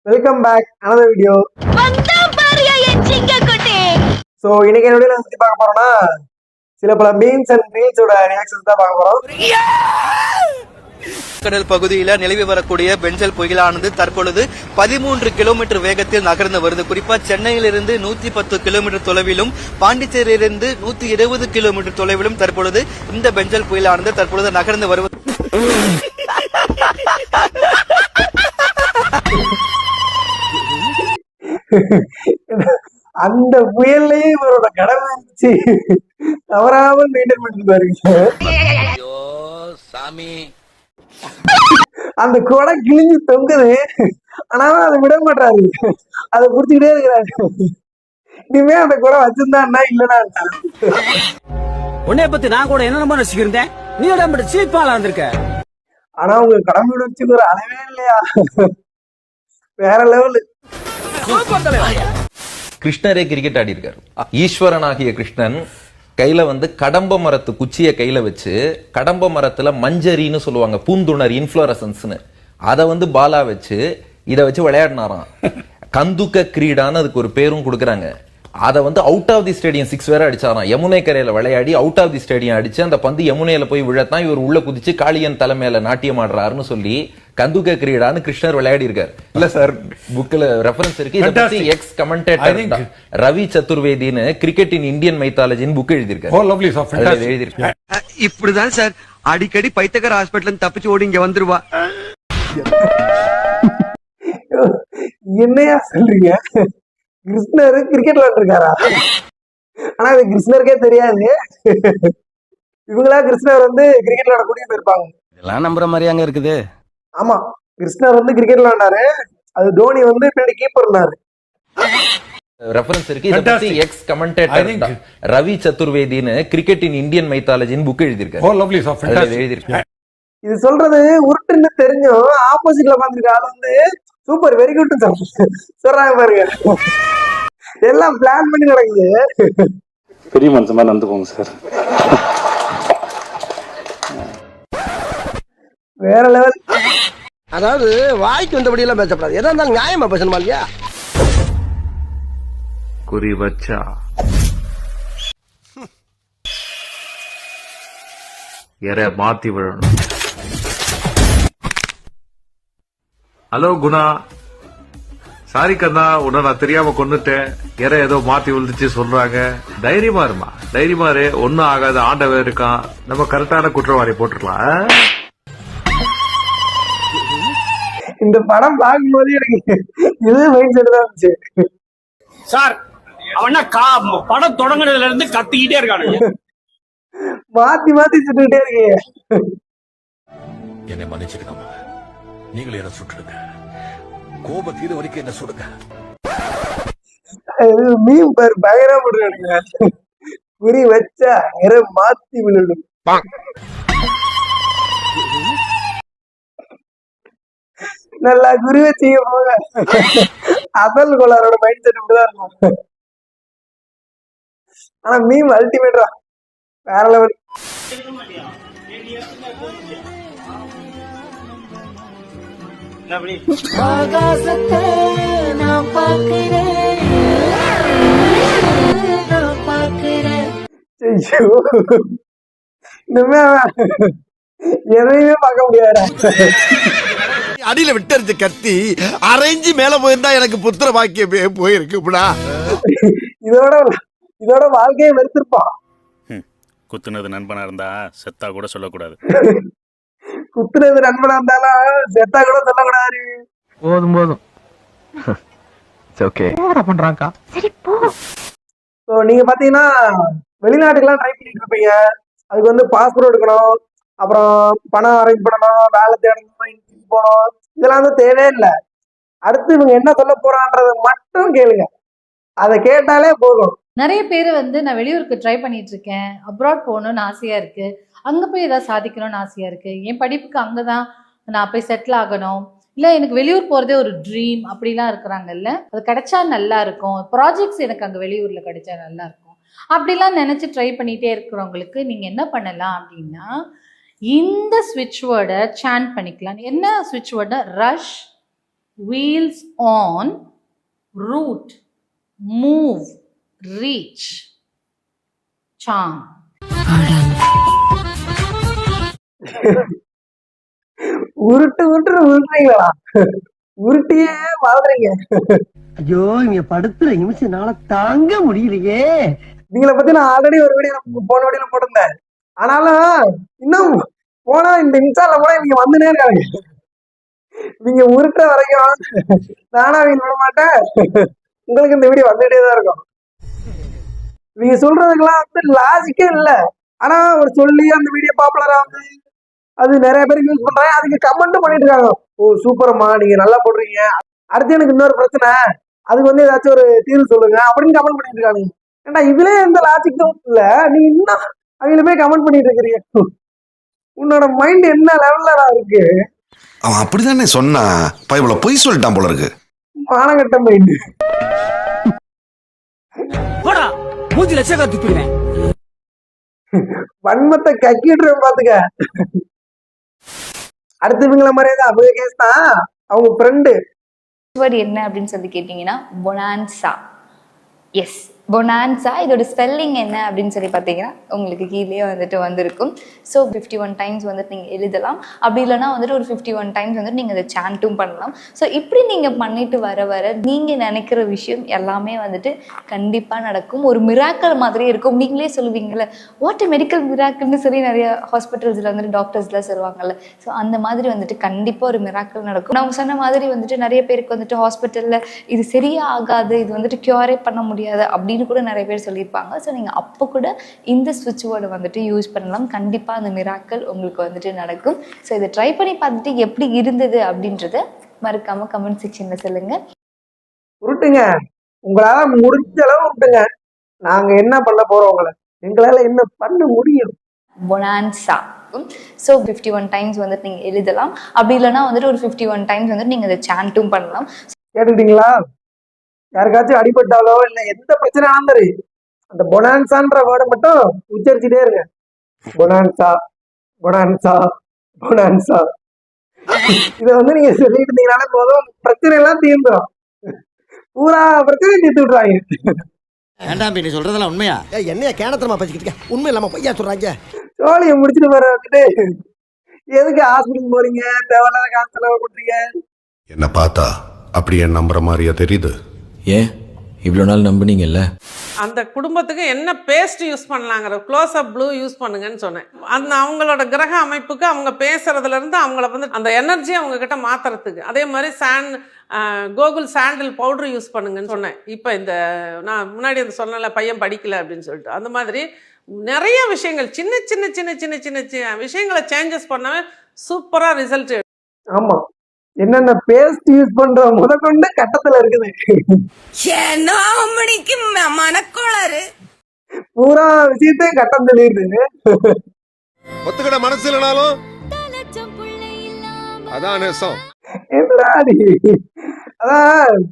Welcome back another video. So இன்னைக்கு என்னுடைய சுற்றி பார்க்க போறோம்னா சில பல மீம்ஸ் அண்ட் ரீல்ஸோட ரியாக்ஷன்ஸ் தான் பார்க்க போறோம். கடல் பகுதியில் நிலவி வரக்கூடிய பென்சல் புயலானது தற்பொழுது 13 கிலோமீட்டர் வேகத்தில் நகர்ந்து வருது. குறிப்பா சென்னையிலிருந்து 110 கிலோமீட்டர் தொலைவிலும் பாண்டிச்சேரியிலிருந்து 120 கிலோமீட்டர் தொலைவிலும் தற்பொழுது இந்த பென்சல் புயலானது தற்பொழுது நகர்ந்து வருவது. அந்த புயல்லையே இவரோட கடமை இருந்துச்சு, தவறாமல் மெயின்டைன் பண்ணிட்டு பாருங்க. சாமி, அந்த கொடை கிழிஞ்சு தொங்குது, ஆனாலும் அதை விட மாட்டாரு, அதை புடிச்சுக்கிட்டே இருக்கிறாரு. இனிமே அந்த கொடை வச்சிருந்தா இல்லனா உன்னைய பத்தி நான் கூட என்ன ரசிக்கிறேன், நீ உடம்பு சீப்பாலா இருந்திருக்க. ஆனா உங்க கடமை வச்சுக்கிற அளவே இல்லையா, வேற லெவலு. கிருஷ்ணரே கிரிக்கெட் ஆடி இருக்காரு. ஈஸ்வரன் ஆகிய கிருஷ்ணன் கையில கடம்ப மரத்து குச்சிய கையில வச்சு, கடம்ப மரத்துல மஞ்சரின்னு சொல்லுவாங்க, பூந்துணர் இன்ஃப்ளோரசன்ஸ்னு, அதை பாலா வச்சு இதை வச்சு விளையாடினாராம். கந்துக்க கிரீடான்னு அதுக்கு ஒரு பேரும் கொடுக்குறாங்க. அதை அவுட் ஆஃப் தி ஸ்டேடியம் 6 வேற அடிச்சாராம். யமுனை கரையில விளையாடி அவுட் ஆஃப் தி ஸ்டேடியம் அடிச்சு அந்த பந்து யமுனையில போய் விழத்தான் இவர் உள்ள குதிச்சு காளியன் தலைமையில நாட்டியம் ஆடுறாருன்னு சொல்லி கந்துக்க கிரீடான்னு கிருஷ்ணர் விளையாடி இருக்காரு. இல்ல சார், புக்ல ரெஃபரன்ஸ் இருக்கு. இத பத்தி எக்ஸ் கமெண்டேட்டர் ரவி சதுர்வேதின்னு கிரிக்கெட் இன் இந்தியன் மைத்தாலஜின்னு புக் எழுதியிருக்காரு. இப்படிதான் சார் அடிக்கடி பைத்தகர் ஹாஸ்பிட்டல் தப்பிச்சு ஓடி இங்க வந்துருவா. என்னையா சொல்றீங்க, கிருஷ்ணர் கிரிக்கெட் விளையாண்டுருக்காரா? ஆனா இது கிருஷ்ணருக்கே தெரியாது. இவங்களா கிருஷ்ணர் கிரிக்கெட் விளையாட கூட்டிட்டு போயிருப்பாங்க. இதெல்லாம் நம்புற மாதிரியாங்க இருக்குது. ஆமா, கிருஷ்ணர் கிரிக்கெட் விளையாண்டாரு, அது தோனி பின்னாடி கீப்பர் இருந்தாரு. ரெஃபரன்ஸ் இருக்கு. இத பத்தி எக்ஸ் கமெண்டேட்டர் ரவி சதுர்வேதின்னு கிரிக்கெட் இன் இந்தியன் மைத்தாலஜின்னு புக் எழுதியிருக்காரு. இது சொல்றது உருட்டுன்னு தெரிஞ்சும் ஆப்போசிட்ல உட்காந்துருக்க ஆள் சூப்பர் வெரி குட் சொல்றாங்க பாருங்க. எல்லாம் பிளான் பண்ணி நடக்குது. பெரிய மனுஷமா நடந்துக்கோங்க சார். வேற லெவல். அதாவது வாய்க்கு வந்தபடி எல்லாம் பேசப்படாது, எதா இருந்தாலும் நியாயமா பேசணுமா இல்லையா? குறி வச்சா எற மாத்தி விழணும். ஹலோ குணா, சாரி கண்ணா, உன்ன நான் தெரியாம கொன்னுட்டேன், எற ஏதோ மாத்தி விழுந்துச்சு சொல்றாங்க. தைரியமா இருமா, தைரியமா இரு, ஒன்னும் ஆகாது, ஆண்டவன் இருக்கான், நம்ம கரெக்டான குற்றவாளி போட்டுக்கலாம். இந்த படம் பார்க்கும்போது எனக்கு இது மைண்ட் செட் தான் இருந்துச்சு. சார் அவனா படம் தொடங்குறதுல இருந்து கத்திக்கிட்டே இருக்கானுங்க, மாத்தி மாத்தி சுட்டுக்கிட்டே இருக்கீங்க. என்னை மன்னிச்சுக்கணும், நீங்களே என்ன சுட்டுடுங்க, கோப தீர வரைக்கும் என்ன சுடுங்க. மீன் பேர் பயங்கரமா போட்டுருக்கானுங்க. குறி வச்சா எற மாத்தி விழுடும். நல்லா குறி வச்சீங்க போங்க. அசல் கோளாரோட மைண்ட் செட் இப்படிதான் இருக்கும். ஆனா மீம் அல்டிமேட்டா வேற லெவல். எதையுமே பார்க்க முடியாது. அடியில விட்டறிஞ்ச கத்தி அரைஞ்சு மேல போயிருந்தா எனக்கு புத்திர பாக்கியமே போயிருக்கு. இதோட வாழ்க்கையை வெறுத்திருப்பான். குத்துனது நண்பனா இருந்தா செத்தா கூட சொல்லக்கூடாது. குத்துனது நண்பனா இருந்தாலும் செத்தா கூட சொல்லக்கூடாது. போதும் பண்றாங்கக்கா. நீங்க பாத்தீங்கன்னா வெளிநாட்டுக்கெல்லாம் ட்ரை பண்ணிட்டு இருப்பீங்க. அதுக்கு பாஸ்போர்ட் எடுக்கணும், அப்புறம் பணம் அரேஞ்ச் பண்ணணும், வேலை தேடணும், போனோம், இதெல்லாம் தேவையே இல்லை. அடுத்து இவங்க என்ன சொல்ல போறான்றத மட்டும் கேளுங்க, அதை கேட்டாலே போதும். நிறைய பேர் நான் வெளியூருக்கு ட்ரை பண்ணிட்டு இருக்கேன், அப்ராட் போகணும்னு ஆசையா இருக்கு, அங்க போய் ஏதாவது சாதிக்கணும்னு ஆசையா இருக்கு, என் படிப்புக்கு அங்கதான் நான் போய் செட்டில் ஆகணும், இல்லை எனக்கு வெளியூர் போகிறதே ஒரு ட்ரீம் அப்படிலாம் இருக்கிறாங்கல்ல, அது கிடைச்சா நல்லா இருக்கும், ப்ராஜெக்ட்ஸ் எனக்கு அங்கே வெளியூரில் கிடைச்சா நல்லா இருக்கும், அப்படிலாம் நினச்சி ட்ரை பண்ணிகிட்டே இருக்கிறவங்களுக்கு நீங்கள் என்ன பண்ணலாம் அப்படின்னா, இந்த ஸ்விட்ச் வேர்டை சாண்ட் பண்ணிக்கலாம். என்ன ஸ்விட்ச் வேர்டை? Rush wheels on, route, move, reach, charm. உருட்டு உருட்டுறீங்களா? உருட்டியே வாழ்றீங்க. ஐயோ இங்க படுத்துற நிமிஷம்னால தாங்க முடியலையே. இவங்கள பத்தி நான் ஆல்ரெடி ஒரு வீடியோ போன வீடியோல போட்டிருந்தேன். ஆனாலும் இன்னும் போனா இந்த இன்ஸ்டால போனா இவங்க வந்துனே இருக்காங்க. இவங்க உருட்டுற வரைக்கும் நானா அவங்க விட மாட்டேன். உங்களுக்கு இந்த வீடியோ வந்துட்டே தான் இருக்கும். இவங்க சொல்றதுக்கெல்லாம் வந்து லாஜிக்கே இல்ல. ஆனா ஒரு சொல்லி அந்த வீடியோ பாப்புலர் ஆகுது, அது நிறைய பேருக்கு யூஸ் பண்றாங்க. அதுக்கு கமெண்ட்டும் பண்ணிட்டு இருக்காங்க. ஓ சூப்பர்மா, நீங்க நல்லா போடுறீங்க, அடுத்து எனக்கு இன்னொரு பிரச்சனை, அதுக்கு வந்து ஏதாச்சும் ஒரு தீர்வு சொல்லுங்க அப்படின்னு கமெண்ட் பண்ணிட்டு இருக்காங்க. ஏன்னா இதுல எந்த லாஜிக்கும் இல்ல, நீ இன்னும் அவங்கள போய் கமெண்ட் பண்ணிட்டு இருக்கிறீங்க. உன்னோட மைண்ட் என்ன லெவல்ல இருக்கு? அவன் அப்படிதானே சொன்னா, பைபிள பொய் சொல்லிட்டான் போல இருக்கு. மானகட்ட மைண்ட். போடா மூஞ்சி லட்சம் துப்பிடுவேன். வன்மத்தை கக்கிட்டு பாத்துக்க. அடுத்து இவங்கள மாதிரியே தான் அவங்க கேஸ் தான். அவங்க ஃப்ரெண்டு வேர்ட் என்ன அப்படின்னு சொல்லி கேட்டீங்கன்னா பொனான்சா. Yes, bonanza. இதோட ஸ்பெல்லிங் என்ன அப்படின்னு சொல்லி பார்த்தீங்கன்னா உங்களுக்கு கீழே வந்துட்டு வந்திருக்கும். ஸோ 51 டைம்ஸ் வந்துட்டு நீங்கள் எழுதலாம். அப்படி இல்லைனா வந்துட்டு ஒரு 51 டைம்ஸ் வந்துட்டு நீங்கள் அதை சாண்ட்டும் பண்ணலாம். ஸோ இப்படி நீங்கள் பண்ணிட்டு வர வர நீங்கள் நினைக்கிற விஷயம் எல்லாமே வந்துட்டு கண்டிப்பாக நடக்கும். ஒரு மிராக்கல் மாதிரி இருக்கும். நீங்களே சொல்லுவீங்கள்ல, வாட் மெடிக்கல் மிராக்கல்னு சொல்லி நிறைய ஹாஸ்பிட்டல்ஸில் வந்துட்டு டாக்டர்ஸ்லாம் சொல்லுவாங்கல்ல. ஸோ அந்த மாதிரி வந்துட்டு கண்டிப்பாக ஒரு மிராக்கல் நடக்கும். நான் சொன்ன மாதிரி வந்துட்டு நிறைய பேருக்கு வந்துட்டு ஹாஸ்பிட்டலில் இது சரியா ஆகாது, இது வந்துட்டு க்யூரே பண்ண முடியாது அப்படின்னு கூட நிறைய பேர் சொல்லியிருப்பாங்க. ஸோ நீங்கள் அப்போ கூட இந்த ஸ்விட்ச் வேர்டை வந்துட்டு யூஸ் பண்ணலாம். கண்டிப்பாக அந்த மிராக்கல் உங்களுக்கு வந்துட்டு நடக்கும். ஸோ இதை ட்ரை பண்ணி பார்த்துட்டு எப்படி இருந்தது அப்படின்றத மறக்காம கமெண்ட் செக்ஷன்ல சொல்லுங்க. உருட்டுங்க, உங்களால முடிஞ்ச அளவு உருட்டுங்க. நாங்க என்ன பண்ண போறோம்? உங்களை எங்களால என்ன பண்ண முடியும்? பொனான்சா. ஸோ 51 டைம்ஸ் வந்துட்டு நீங்கள் எழுதலாம். அப்படி இல்லைனா வந்துட்டு ஒரு 51 டைம்ஸ் வந்துட்டு நீங்கள் அதை சாண்ட்டும் பண்ணலாம். கேட்டுக்கிட்டீங்களா? யாருக்காச்சும் அடிபட்டாலோ இல்ல எந்த பிரச்சனை ஆனாலும் அந்த பொனான்சான்ற வேர்டை மட்டும் உச்சரிச்சுட்டே இருங்க. Bonanza, bonanza, bonanza. இதை வந்து நீங்க சொல்லிட்டு இருந்தீங்கனாலே போதும், பிரச்சனை எல்லாம் தீர்ந்துடும். பூரா பிரச்சனையும் தீர்த்து விட்டுறாங்க. வேண்டாம், நீ சொல்றதெல்லாம் உண்மையா? என்னைய கேனத்தனமா பேசிக்கிட்டு உண்மை இல்லாம பையா சொல்றாங்க. சோழியை முடிச்சுட்டு போற வந்துட்டு எதுக்கு ஹாஸ்பிட்டல் போறீங்க? தேவையில்லாத காசு செலவு பண்றீங்க. என்ன பார்த்தா அப்படியே நம்புற மாதிரியா தெரியுது? ஏன் இவ்வளவு நாள் நம்புனீங்கல்ல? அந்த குடும்பத்துக்கு என்ன பேஸ்ட் யூஸ் பண்ணலாங்கிற க்ளோஸ் அப் ப்ளூ யூஸ் பண்ணுங்கன்னு சொன்னேன். அந்த அவங்களோட கிரக அமைப்புக்கு அவங்க பேசுறதுல இருந்து அவங்கள வந்து அந்த எனர்ஜி அவங்க கிட்ட மாத்துறதுக்கு. அதே மாதிரி கோகுல் சாண்டில் பவுடர் யூஸ் பண்ணுங்கன்னு சொன்னேன். இப்போ இந்த நான் முன்னாடி அந்த சொன்னல பையன் படிக்கல அப்படின்னு சொல்லிட்டு, அந்த மாதிரி நிறைய விஷயங்கள் சின்ன சின்ன சின்ன சின்ன சின்ன சின்ன விஷயங்களை சேஞ்சஸ் பண்ணவே சூப்பரா ரிசல்ட். ஆமா, என்னென்ன பேஸ்ட் யூஸ் பண்ற முதற்கொண்டு கட்டத்துல இருக்குது. மனக்கோளாறு பூரா விஷயத்தையும் கட்டம் சொல்லிடுது. ஒத்துக்கிட மனசு இல்லைனாலும் அதான் நேசம். என்னடாடி, அதான்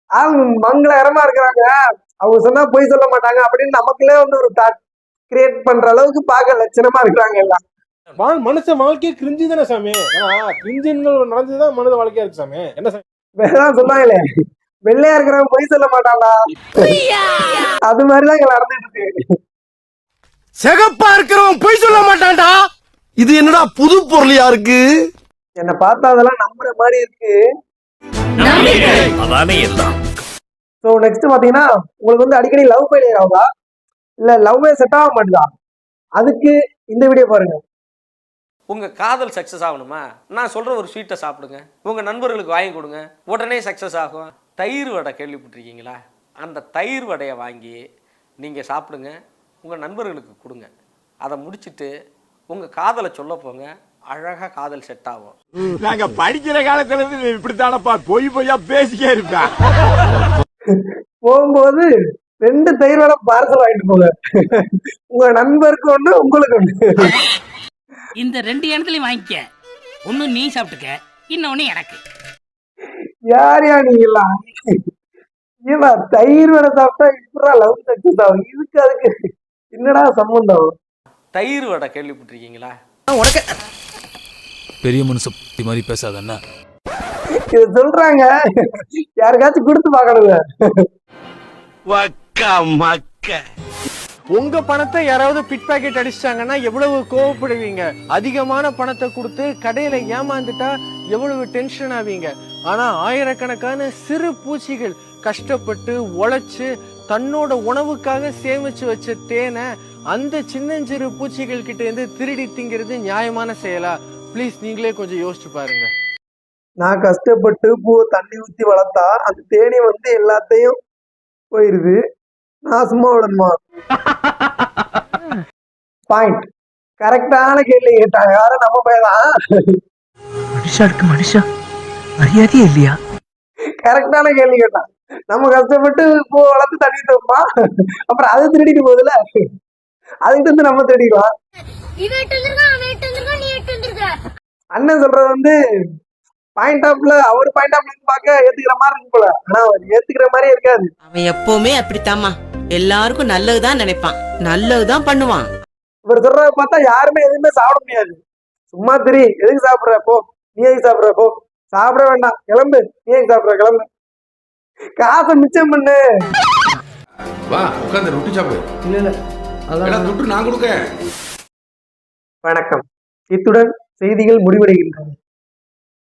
அவங்க மங்களகரமா இருக்கிறாங்க, அவங்க சொன்னா பொய் சொல்ல மாட்டாங்க அப்படின்னு நமக்குள்ளே வந்து ஒரு தாட் கிரியேட் பண்ற அளவுக்கு பார்க்க லட்சணமா இருக்கிறாங்க எல்லாம். மனுஷன் வாழ்க்கையே கிரிஞ்சு தானே சாமி. கிரிஞ்சுன்னு நடந்துதான் மனித வாழ்க்கையா இருக்கு சாமி. என்ன சாமி வேதான் சொன்னாங்களே, வெள்ளையா இருக்கிறவங்க பொய் சொல்ல மாட்டாங்களா, அது மாதிரிதான் இங்க நடந்துட்டு இருக்கு. சிகப்பா இருக்கிறவன் பொய் சொல்ல மாட்டான்டா. இது என்னடா புது பொருளியா இருக்கு? என்ன பார்த்தா அதெல்லாம் நம்புற மாதிரி இருக்கு. சோ நெக்ஸ்ட் பாத்தீங்கன்னா, உங்களுக்கு வந்து அடிக்கடி லவ் ஃபெயிலியர் ஆகுதா, இல்ல லவ்வே செட் ஆக மாட்டுதா? அதுக்கு இந்த வீடியோ பாருங்க. உங்கள் காதல் சக்ஸஸ் ஆகணுமா? நான் சொல்கிற ஒரு ஸ்வீட்டை சாப்பிடுங்க, உங்கள் நண்பர்களுக்கு வாங்கி கொடுங்க, உடனே சக்ஸஸ் ஆகும். தயிர் வடை கேள்விப்பட்டிருக்கீங்களா? அந்த தயிர் வடையை வாங்கி நீங்கள் சாப்பிடுங்க, உங்கள் நண்பர்களுக்கு கொடுங்க. அதை முடிச்சுட்டு உங்கள் காதலை சொல்ல போங்க, அழகாக காதல் செட் ஆகும். நாங்கள் படிக்கிற காலத்துல இருந்து இப்படித்தானப்பா பொய் பொய்யா பேசிக்கே இருப்பேன். போகும்போது 2 தயிர் வடை பார்சல் வாங்கிட்டு போங்க. உங்க நண்பருக்கு ஒண்ணு, உங்களுக்கு ஒண்ணு. இந்த 2 இடத்துலயும் வாங்கிக்க. ஒண்ணு நீ சாப்பிட்டுக்க, இன்னொன்னு எனக்கு. யாரையா நீங்களா? ஏமா தயிர் வடை சாப்பிட்டா இப்படா லவ் சக்சஸ் ஆகும்? இதுக்கு அதுக்கு என்னடா சம்பந்தம்? தயிர் வடை கேள்விப்பட்டிருக்கீங்களா? பெரிய மனுஷ மாதிரி பேசாதண்ணா. இது சொல்றாங்க, யாருக்காச்சும் கொடுத்து பார்க்கணுங்க. உங்க பணத்தை யாராவது பிட் பாக்கெட் அடிச்சிட்டாங்கன்னா எவ்வளவு கோவப்படுவீங்க? அதிகமான பணத்தை கொடுத்து கடையில ஏமாந்துட்டா எவ்வளவு டென்ஷன் ஆவீங்க? ஆனா ஆயிரக்கணக்கான சிறு பூச்சிகள் கஷ்டப்பட்டு உழைச்சு தன்னோட உணவுக்காக சேமிச்சு வச்ச தேனை அந்த சின்னஞ்சிறு பூச்சிகள் கிட்ட இருந்து திருடி திங்கிறது நியாயமான செயலா? ப்ளீஸ் நீங்களே கொஞ்சம் யோசிச்சு பாருங்க. நான் கஷ்டப்பட்டு பூவை தண்ணி ஊத்தி வளர்த்தா அந்த தேனி வந்து எல்லாத்தையும் போயிருது. நான் சும்மா விடணுமா? பாயிண்ட். கரெக்டான கேள்வி கேட்டாங்க. யாரும் நம்ம பையதான். மனுஷாருக்கு மனுஷா மரியாதையே இல்லையா? கரெக்டான கேள்வி கேட்டான். நம்ம கஷ்டப்பட்டு பூ வளர்த்து தண்ணி தோப்பா, அப்புறம் அதை திருடிட்டு போகுதுல, அதுக்கிட்ட இருந்து நம்ம திருடிக்கலாம். அண்ணன் சொல்றது வந்து பாயிண்ட் ஆஃப்ல அவர் பாயிண்ட் ஆஃப்ல பார்க்க ஏத்துக்கிற மாதிரி இருக்கு போல, ஆனா அவர் ஏத்துக்கிற மாதிரியே இருக்காது. அவன் எப்பவுமே அப்படித்தாமா, எல்லாருக்கும் நல்லதுதான் நினைப்பான், நல்லதுதான் பண்ணுவான். இவர் சொல்றத பார்த்தா யாருமே எதுவுமே சாப்பிட முடியாது. சும்மா திரி, எதுக்கு சாப்பிடுற போ, நீ எதுக்கு சாப்பிடுற போ, சாப்பிட வேண்டாம் கிளம்பு, நீ எதுக்கு சாப்பிடுற கிளம்பு, காசை மிச்சம் பண்ணு. வா உட்காந்து ரொட்டி சாப்பிடு. இல்ல எல்லாம் துட்டு நான் கொடுக்க. வணக்கம். இத்துடன் செய்திகள் முடிவடைகின்றன.